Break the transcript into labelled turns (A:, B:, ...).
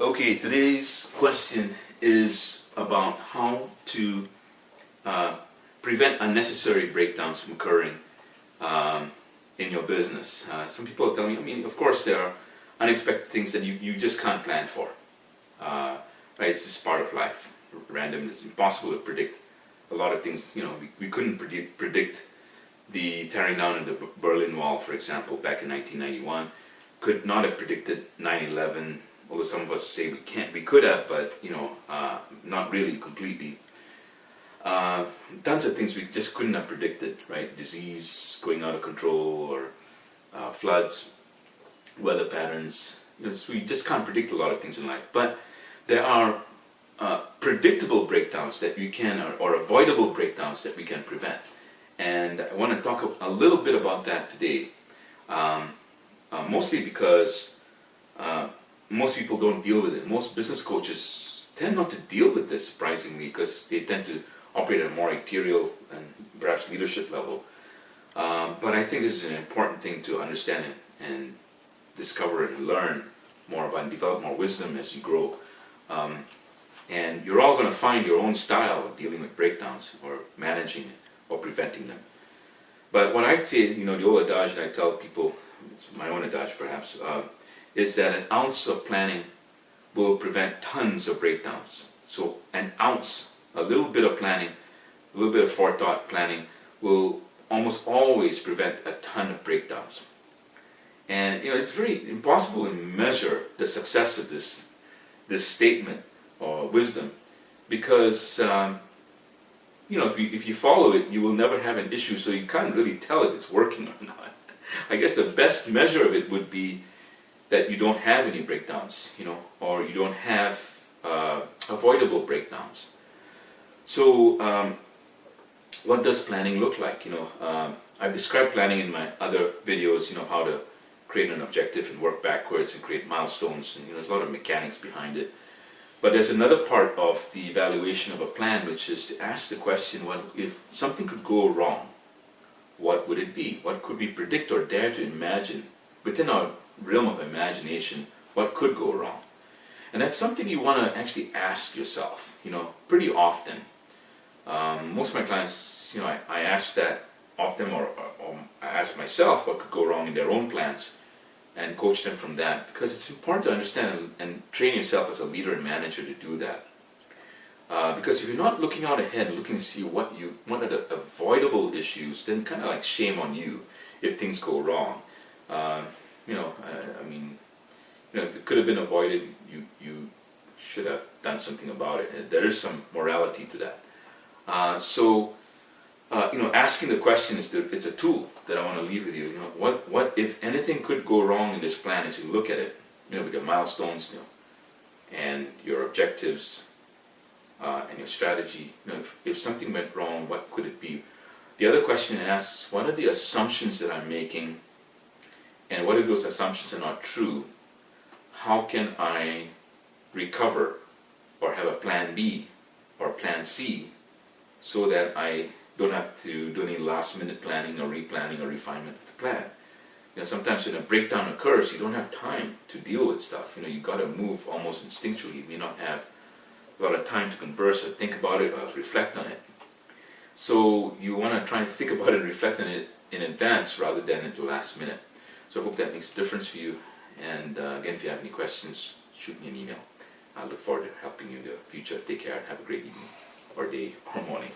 A: Okay, today's question is about how to prevent unnecessary breakdowns from occurring in your business. Some people tell me, of course there are unexpected things that you just can't plan for. Right, it's just part of life. Random, it's impossible to predict a lot of things. We couldn't predict the tearing down of the Berlin Wall, for example, back in 1991. Could not have predicted 9/11. Although some of us say we could have, but not really completely. Tons of things we just couldn't have predicted, right? Disease going out of control, or floods, weather patterns. So we just can't predict a lot of things in life. But there are predictable breakdowns that we can, or avoidable breakdowns that we can prevent. And I want to talk a little bit about that today, mostly because most people don't deal with it. Most business coaches tend not to deal with this, surprisingly, because they tend to operate at a more ethereal and perhaps leadership level. But I think this is an important thing to understand and discover and learn more about, and develop more wisdom as you grow. And you're all going to find your own style of dealing with breakdowns, or managing it, or preventing them. But what I'd say, the old adage that I tell people, it's my own adage perhaps, is that an ounce of planning will prevent tons of breakdowns. So an ounce, a little bit of planning, a little bit of forethought planning will almost always prevent a ton of breakdowns. And it's very impossible to measure the success of this statement or wisdom, because if you follow it, you will never have an issue, so you can't really tell if it's working or not. I guess the best measure of it would be that you don't have any breakdowns, or you don't have avoidable breakdowns. So what does planning look like? I've described planning in my other videos, how to create an objective and work backwards and create milestones, and there's a lot of mechanics behind it. But there's another part of the evaluation of a plan, which is to ask the question, what if something could go wrong? What would it be? What could we predict or dare to imagine within our realm of imagination? What could go wrong? And that's something you want to actually ask yourself, pretty often. Most of my clients, I ask that often, or I ask myself what could go wrong in their own plans, and coach them from that, because it's important to understand and train yourself as a leader and manager to do that. Because if you're not looking out ahead and looking to see what are the avoidable issues, then kind of like shame on you if things go wrong. If it could have been avoided, you should have done something about it. And there is some morality to that. Asking the question it's a tool that I want to leave with you. What if anything could go wrong in this plan as you look at it? With your milestones, and your objectives, and your strategy. If something went wrong, what could it be? The other question asks, what are the assumptions that I'm making? And what if those assumptions are not true? How can I recover, or have a plan B or plan C, so that I don't have to do any last minute planning or replanning or refinement of the plan? Sometimes when a breakdown occurs, you don't have time to deal with stuff. You got to move almost instinctually. You may not have a lot of time to converse or think about it or reflect on it. So you want to try and think about it and reflect on it in advance rather than at the last minute. So I hope that makes a difference for you. And again, if you have any questions, shoot me an email. I look forward to helping you in the future. Take care and have a great evening, or day, or morning.